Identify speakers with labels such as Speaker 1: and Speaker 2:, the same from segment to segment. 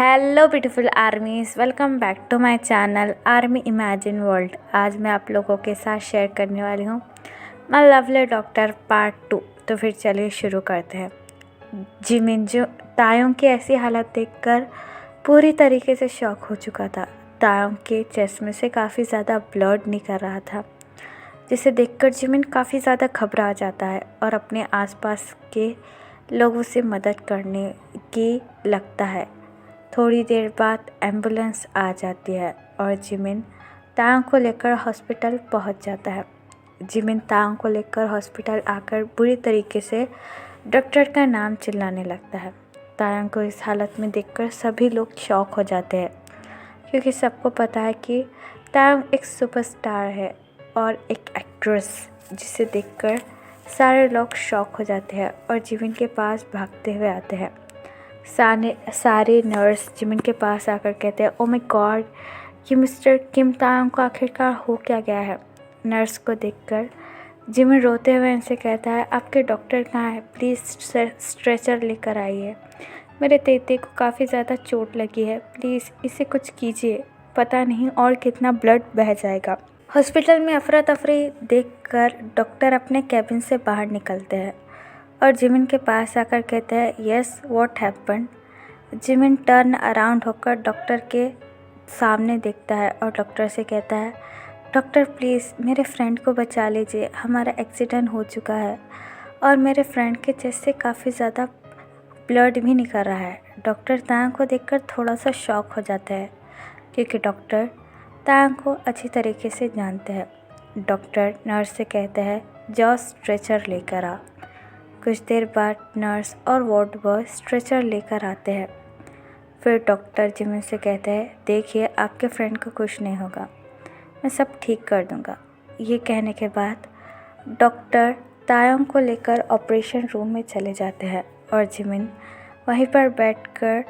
Speaker 1: Hello beautiful armies, welcome back to my channel army imagine world. आज मैं आप लोगों के साथ शेयर करने वाली हूँ माय लवली डॉक्टर पार्ट 2। तो फिर चलिए शुरू करते हैं। जिमिन जो तायोंग की ऐसी हालत देखकर पूरी तरीके से शॉक हो चुका था। तायोंग के चेस्ट में से काफ़ी ज़्यादा ब्लड निकल रहा था, जिसे देखकर जिमिन काफ़ी ज़्यादा घबरा जाता है और अपने आसपास के लोगों से मदद करने की लगता है। थोड़ी देर बाद एम्बुलेंस आ जाती है और जिमिन तांग को लेकर हॉस्पिटल पहुंच जाता है। जिमिन तांग को लेकर हॉस्पिटल आकर बुरी तरीके से डॉक्टर का नाम चिल्लाने लगता है। तांग को इस हालत में देखकर सभी लोग शॉक हो जाते हैं, क्योंकि सबको पता है कि तांग एक सुपरस्टार है और एक एक्ट्रेस, जिसे देखकर सारे लोग शॉक हो जाते हैं और जिमिन के पास भागते हुए आते हैं। सारे नर्स जिमिन के पास आकर कहते हैं, ओ माय गॉड, ये मिस्टर किम तांग को आखिरकार हो क्या गया है। नर्स को देखकर जिमिन रोते हुए इनसे कहता है, आपके डॉक्टर कहाँ है, प्लीज़ स्ट्रेचर लेकर आइए। मेरे तेते को काफ़ी ज़्यादा चोट लगी है, प्लीज़ इसे कुछ कीजिए, पता नहीं और कितना ब्लड बह जाएगा। हॉस्पिटल में अफरा तफरी देखकर डॉक्टर अपने कैबिन से बाहर निकलते हैं और जिमिन के पास आकर कहते हैं, yes what happened. Jimin turn around होकर डॉक्टर के सामने देखता है और डॉक्टर से कहता है, डॉक्टर प्लीज़ मेरे फ्रेंड को बचा लीजिए, हमारा एक्सीडेंट हो चुका है और मेरे फ्रेंड के चेस्ट से काफ़ी ज़्यादा ब्लड भी निकल रहा है। डॉक्टर तांग को देखकर थोड़ा सा शॉक हो जाता है, क्योंकि डॉक्टर तांग को अच्छी तरीके से जानते हैं। डॉक्टर नर्स से कहते हैं, जाओ स्ट्रेचर लेकर आ। कुछ देर बाद नर्स और वार्ड बॉय स्ट्रेचर लेकर आते हैं। फिर डॉक्टर जिमिन से कहते हैं, देखिए आपके फ्रेंड को कुछ नहीं होगा, मैं सब ठीक कर दूंगा। ये कहने के बाद डॉक्टर तायोंग को लेकर ऑपरेशन रूम में चले जाते हैं और जिमिन वहीं पर बैठकर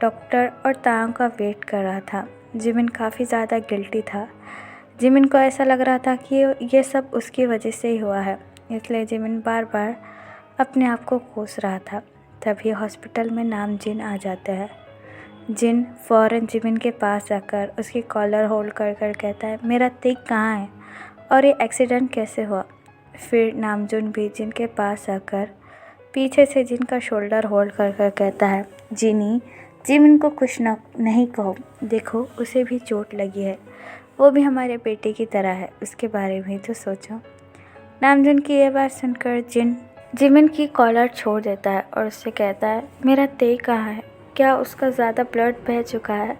Speaker 1: डॉक्टर और तायोंग का वेट कर रहा था। जिमिन काफ़ी ज़्यादा गिल्टी था। जिमिन को ऐसा लग रहा था कि ये सब उसकी वजह से ही हुआ है, इसलिए जिमिन बार बार अपने आप को कोस रहा था। तभी हॉस्पिटल में नाम जिन आ जाता है। जिन फ़ौरन जिमिन के पास जाकर उसकी कॉलर होल्ड कर कर कहता है, मेरा तेग कहाँ है और ये एक्सीडेंट कैसे हुआ। फिर नामजुन भी जिन के पास आकर पीछे से जिन का शोल्डर होल्ड कर कर कहता है, जिनी जिमिन को कुछ नहीं कहो, देखो उसे भी चोट लगी है, वो भी हमारे बेटे की तरह है, उसके बारे में तो सोचो। नामजुन की यह बात सुनकर जिमिन की कॉलर छोड़ देता है और उससे कहता है, मेरा तेग कहाँ है, क्या उसका ज़्यादा ब्लड बह चुका है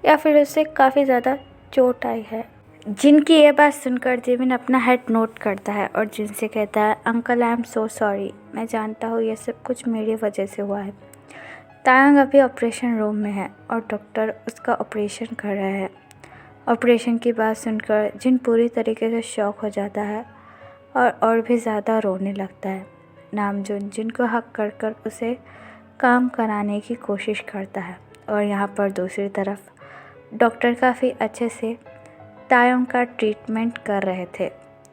Speaker 1: या फिर उससे काफ़ी ज़्यादा चोट आई है। जिनकी ये बात सुनकर जिमिन अपना हेड नोट करता है और जिनसे कहता है, uncle I am so sorry, मैं जानता हूँ ये सब कुछ मेरी वजह से हुआ है। तायंग अभी ऑपरेशन रूम में है और डॉक्टर उसका ऑपरेशन कर रहे हैं। ऑपरेशन की बात सुनकर जिन पूरी तरीके से शॉक हो जाता है और भी ज़्यादा रोने लगता है। नामजुन जिनको हक कर कर उसे काम कराने की कोशिश करता है और यहाँ पर दूसरी तरफ डॉक्टर काफ़ी अच्छे से तायोंग का ट्रीटमेंट कर रहे थे।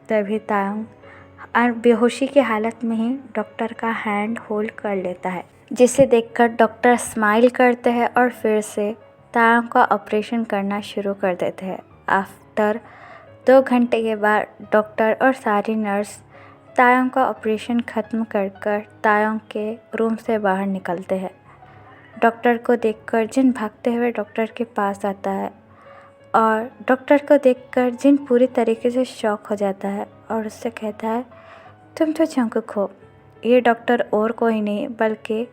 Speaker 1: तभी तायोंग बेहोशी की हालत में ही डॉक्टर का हैंड होल्ड कर लेता है, जिसे देखकर डॉक्टर स्माइल करते हैं और फिर से तायोंग का ऑपरेशन करना शुरू कर देते हैं। आफ्टर 2 घंटे के बाद डॉक्टर और सारी नर्स तायोंग का ऑपरेशन ख़त्म कर कर तायोंग के रूम से बाहर निकलते हैं। डॉक्टर को देखकर जिन भागते हुए डॉक्टर के पास आता है और डॉक्टर को देखकर जिन पूरी तरीके से शॉक हो जाता है और उससे कहता है, तुम तो जंगकुक हो। ये डॉक्टर और कोई नहीं बल्कि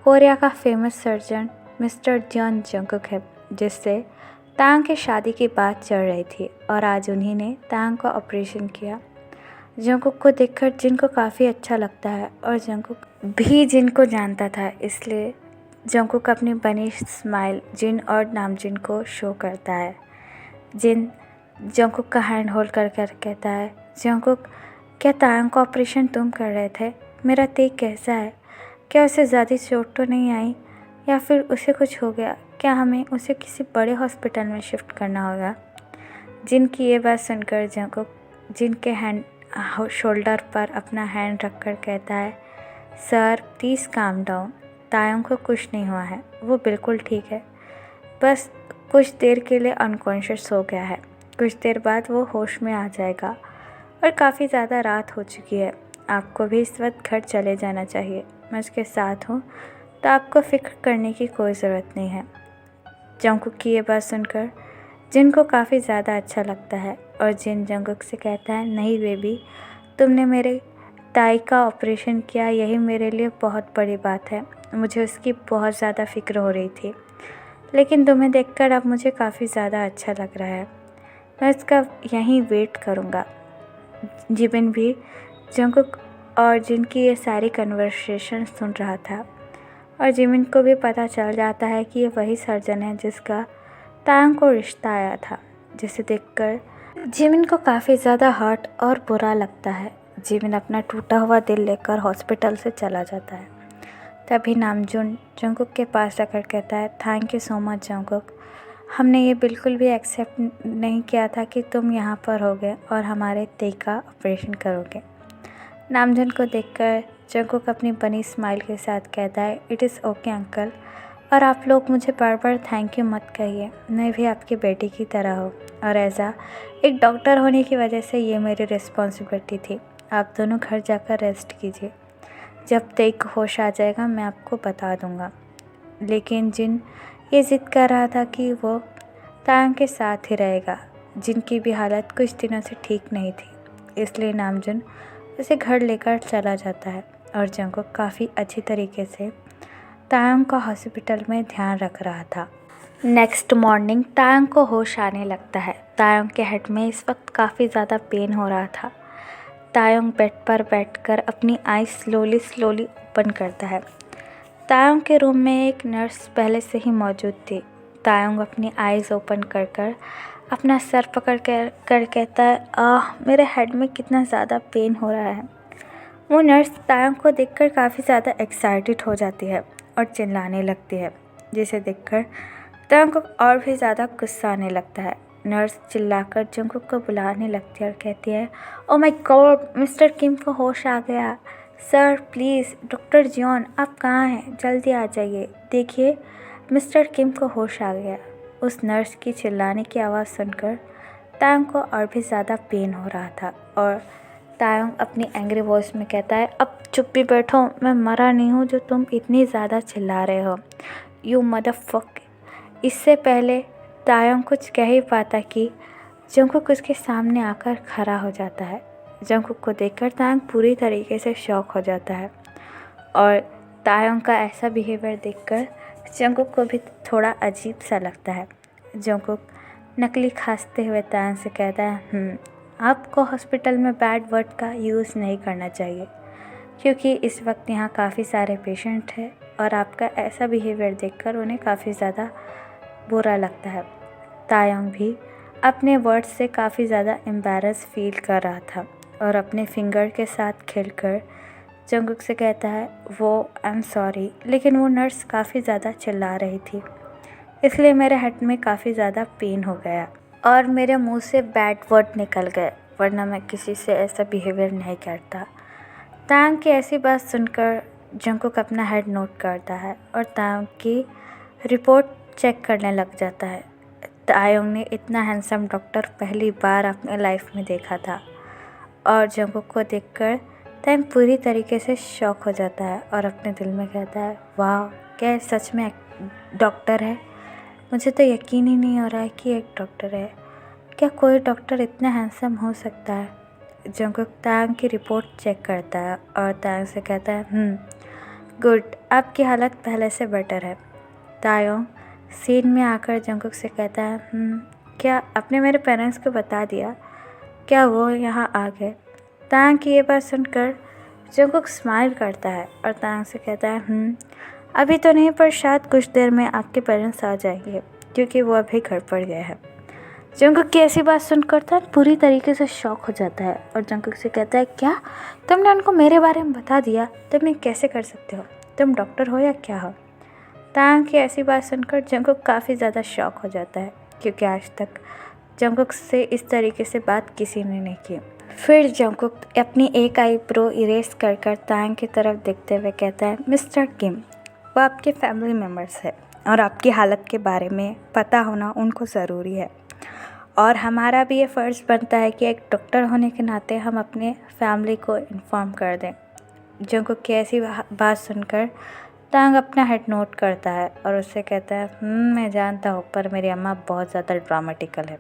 Speaker 1: कोरिया का famous surgeon mister John Jungkook है, जिससे तांग की शादी की बात चल रही थी और आज उन्हीं ने तांग का ऑपरेशन किया। जंगकुक को देखकर जिनको काफ़ी अच्छा लगता है और जंगकुक भी जिनको जानता था, इसलिए जंगकुक अपनी बनी स्माइल जिन और नामजिन को शो करता है। जिन जंगकुक का हैंड होल्ड कर कर कहता है, जंगकुक क्या तायंग का ऑपरेशन तुम कर रहे थे, मेरा तेग कैसा है, क्या उसे ज़्यादा चोट तो नहीं आई या फिर उसे कुछ हो गया, क्या हमें उसे किसी बड़े हॉस्पिटल में शिफ्ट करना होगा। जिनकी ये बात सुनकर जंगकुक जिनके हैंड शोल्डर पर अपना हैंड रखकर कहता है, सर प्लीज़ काम डाउन, तायोंग को कुछ नहीं हुआ है, वो बिल्कुल ठीक है, बस कुछ देर के लिए अनकॉन्शियस हो गया है। कुछ देर बाद वो होश में आ जाएगा और काफ़ी ज़्यादा रात हो चुकी है। आपको भी इस वक्त घर चले जाना चाहिए। मैं उसके साथ हूँ तो आपको फ़िक्र करने की कोई ज़रूरत नहीं है। जंगकुक की ये बात सुनकर जिन को काफ़ी ज़्यादा अच्छा लगता है और जिन जंगकुक से कहता है, नहीं बेबी, तुमने मेरे ताई का ऑपरेशन किया, यही मेरे लिए बहुत बड़ी बात है। मुझे उसकी बहुत ज़्यादा फ़िक्र हो रही थी, लेकिन तुम्हें देखकर अब मुझे काफ़ी ज़्यादा अच्छा लग रहा है। मैं इसका यहीं वेट करूँगा। जिबिन भी जंगकुक और जिनकी ये सारी कन्वर्सेशन सुन रहा था और जिमिन को भी पता चल जाता है कि ये वही सर्जन है जिसका तायंग को रिश्ता आया था, जिसे देखकर जिमिन को काफ़ी ज़्यादा हर्ट और बुरा लगता है। जिमिन अपना टूटा हुआ दिल लेकर हॉस्पिटल से चला जाता है। तभी नामजून जंगकुक के पास आकर कहता है, thank you so much Jungkook, हमने ये बिल्कुल भी एक्सेप्ट नहीं किया था कि तुम यहाँ पर होगे और हमारे तेई का ऑपरेशन करोगे। नामजून को देखकर जंगकुक अपनी बनी स्माइल के साथ कहता है, इट इज़ ओके अंकल, और आप लोग मुझे बार बार थैंक यू मत कहिए। मैं भी आपकी बेटी की तरह हूँ और ऐसा एक डॉक्टर होने की वजह से ये मेरी रिस्पॉन्सिबिलिटी थी। आप दोनों घर जाकर रेस्ट कीजिए। जब तेई को होश आ जाएगा मैं आपको बता दूँगा। लेकिन जिन ये ज़िद कर रहा था कि वो तायंग के साथ ही रहेगा, जिनकी भी हालत कुछ दिनों से ठीक नहीं थी। इसलिए नामजून उसे घर लेकर चला जाता है और जंगकुक काफ़ी अच्छी तरीके से तायंग का हॉस्पिटल में ध्यान रख रहा था। नेक्स्ट मॉर्निंग तायंग को होश आने लगता है। तायंग के हेड में इस वक्त काफ़ी ज़्यादा पेन हो रहा था। तायंग बेड पर बैठकर अपनी आईज स्लोली ओपन करता है। तायंग के रूम में एक नर्स पहले से ही मौजूद थी। तायंग अपनी आईज ओपन कर अपना सर पकड़ कर कहता है, मेरे हेड में कितना ज़्यादा पेन हो रहा है। वो नर्स तायंग को देखकर काफ़ी ज़्यादा एक्साइटेड हो जाती है और चिल्लाने लगती है, जिसे देखकर तायंग को और भी ज़्यादा गुस्सा आने लगता है। नर्स चिल्लाकर जंगकुक को बुलाने लगती है और कहती है, ओ माय गॉड, मिस्टर किम को होश आ गया। सर प्लीज़, डॉक्टर जियोन आप कहाँ हैं, जल्दी आ जाइए, देखिए मिस्टर किम को होश आ गया। उस नर्स की चिल्लाने की आवाज़ सुनकर तायंग को और भी ज़्यादा पेन हो रहा था और तायंग अपनी एंग्री वॉइस में कहता है, अब चुप भी बैठो, मैं मरा नहीं हूँ जो तुम इतनी ज़्यादा चिल्ला रहे हो, यू मदरफक। इससे पहले तायंग कुछ कह ही पाता कि जंगकुक उसके सामने आकर खड़ा हो जाता है। जंगकुक को देखकर तायंग पूरी तरीके से शॉक हो जाता है और तायंग का ऐसा बिहेवियर देखकर जंगकुक को भी थोड़ा अजीब सा लगता है। जंगकुक नकली खांसते हुए तायंग से कहता है, आपको हॉस्पिटल में बैड वर्ड का यूज़ नहीं करना चाहिए, क्योंकि इस वक्त यहाँ काफ़ी सारे पेशेंट हैं और आपका ऐसा बिहेवियर देखकर उन्हें काफ़ी ज़्यादा बुरा लगता है। तायंग भी अपने वर्ड्स से काफ़ी ज़्यादा एम्बैरस फील कर रहा था और अपने फिंगर के साथ खेलकर जंगकुक से कहता है, वो आई एम सॉरी, लेकिन वो नर्स काफ़ी ज़्यादा चिल्ला रही थी, इसलिए मेरे हेड में काफ़ी ज़्यादा पेन हो गया और मेरे मुंह से बैड वर्ड निकल गए, वरना मैं किसी से ऐसा बिहेवियर नहीं करता। तायंग की ऐसी बात सुनकर जंगकुक अपना हेड नोट करता है और तायंग की रिपोर्ट चेक करने लग जाता है। तायंग ने इतना हैंडसम डॉक्टर पहली बार अपने लाइफ में देखा था और जंगकुक को देखकर तायंग पूरी तरीके से शॉक हो जाता है और अपने दिल में कहता है, वाह, क्या सच में डॉक्टर है? मुझे तो यकीन ही नहीं हो रहा है कि एक डॉक्टर है। क्या कोई डॉक्टर इतना हैंडसम हो सकता है? जंगकुक तायंग की रिपोर्ट चेक करता है और तायंग से कहता है, गुड, आपकी हालत पहले से बेटर है। तायंग सीन में आकर जंगकुक से कहता है, क्या आपने मेरे पेरेंट्स को बता दिया? क्या वो यहाँ आ गए? तायंग की ये बात सुनकर जंगकुक स्माइल करता है और तायंग से कहता है, अभी तो नहीं, पर शायद कुछ देर में आपके पेरेंट्स आ जाएंगे, क्योंकि वो अभी घर पर गए हैं। जंगकुक की ऐसी बात सुनकर तायंग पूरी तरीके से शॉक हो जाता है और जंगकुक से कहता है, क्या तुमने उनको मेरे बारे में बता दिया? तुम ये कैसे कर सकते हो? तुम डॉक्टर हो या क्या हो? तायंग की ऐसी बात सुनकर जंगकुक काफ़ी ज़्यादा शॉक हो जाता है, क्योंकि आज तक जंगकुक से इस तरीके से बात किसी ने नहीं की। फिर जंगकुक अपनी एक आईब्रो इरेज कर तायंग की तरफ देखते हुए कहता है, मिस्टर किम, वो आपके फैमिली मेम्बर्स है और आपकी हालत के बारे में पता होना उनको ज़रूरी है। और हमारा भी ये फ़र्ज़ बनता है कि एक डॉक्टर होने के नाते हम अपने फैमिली को इन्फॉर्म कर दें। जंकुक की ऐसी बात सुनकर तांग अपना हेड नोट करता है और उससे कहता है, मैं जानता हूँ, पर मेरी अम्मा बहुत ज़्यादा ड्रामेटिकल है।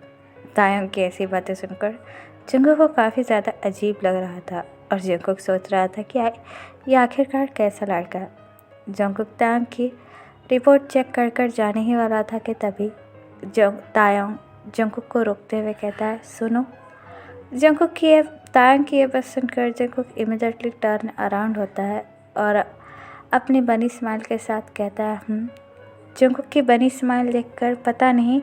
Speaker 1: तायंग की ऐसी बातें सुनकर जंकुक को काफ़ी ज़्यादा अजीब लग रहा था और जंकुक सोच रहा था कि ये आखिरकार कैसा लड़का है। जंकुक तायंग की रिपोर्ट चेक कर जाने ही वाला था कि तभी तायंग जंकुक को रोकते हुए कहता है, सुनो। तायंग की ये बात सुनकर जंकुक इमीडिएटली टर्न अराउंड होता है और अपनी बनी स्माइल के साथ कहता है, जंकुक की बनी स्माइल देखकर पता नहीं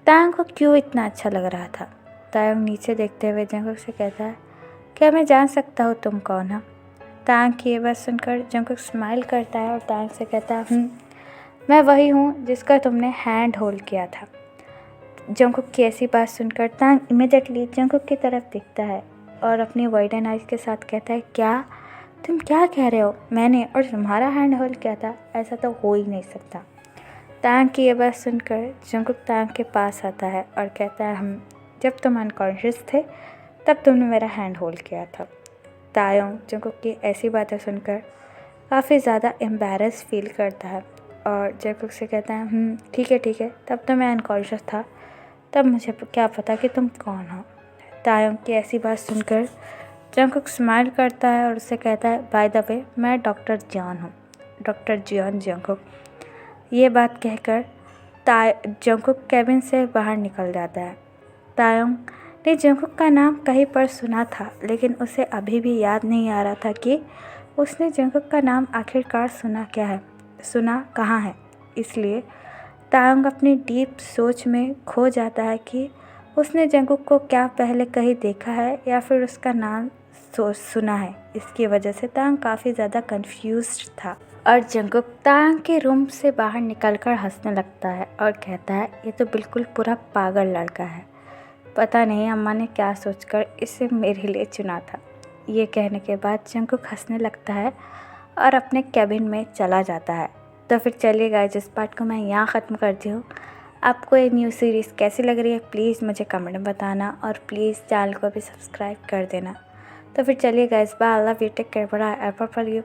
Speaker 1: तायंग को क्यों इतना अच्छा लग रहा था। तायंग नीचे देखते हुए जंकुक से कहता है, क्या मैं जान सकता हूँ तुम कौन हो? तायंग की ये बात सुनकर जंकुक स्माइल करता है और तायंग से कहता है, मैं वही हूँ जिसका तुमने हैंड होल्ड किया था। जंकुक की ऐसी बात सुनकर तायंग इमीडिएटली जंकुक की तरफ देखता है और अपनी वाइडन आइज के साथ कहता है, क्या तुम क्या कह रहे हो? मैंने और तुम्हारा हैंड होल्ड किया था? ऐसा तो हो ही नहीं सकता। तायंग की ये बात सुनकर जंकुक तायंग के पास आता है और कहता है, जब तुम अनकॉन्शियस थे तब तुमने मेरा हैंड होल्ड किया था। तायंग जंकुक की ऐसी बातें सुनकर काफ़ी ज़्यादा एम्बैरस फील करता है और जंकुक से कहता है, ठीक है, तब तो मैं अनकॉन्शियस था, तब मुझे क्या पता कि तुम कौन हो। तायंग की ऐसी बात सुनकर जंकुक स्माइल करता है और उससे कहता है, बाय द वे मैं डॉक्टर जियोन हूँ, डॉक्टर जियोन जंकुक। ये बात कहकर जंकुक केबिन से बाहर निकल जाता है। तायंग ने जंकुक का नाम कहीं पर सुना था, लेकिन उसे अभी भी याद नहीं आ रहा था कि उसने जंकुक का नाम आखिरकार सुना कहाँ है। इसलिए तायंग अपनी डीप सोच में खो जाता है कि उसने जंकुक को क्या पहले कहीं देखा है या फिर उसका नाम सुना है। इसकी वजह से तायंग काफ़ी ज़्यादा कंफ्यूज्ड था और जंकुक तायंग के रूम से बाहर निकलकर हंसने लगता है और कहता है, ये तो बिल्कुल पूरा पागल लड़का है, पता नहीं अम्मा ने क्या सोचकर इसे मेरे लिए चुना था। ये कहने के बाद जंकुक हंसने लगता है और अपने कैबिन में चला जाता है। तो फिर चलिए गाइस, इस पार्ट को मैं यहाँ ख़त्म करती हूँ। आपको ये न्यू सीरीज़ कैसी लग रही है प्लीज़ मुझे कमेंट में बताना और प्लीज़ चैनल को भी सब्सक्राइब कर देना। तो फिर चलिए guys, bye, I love you, take care, bye, ever for you.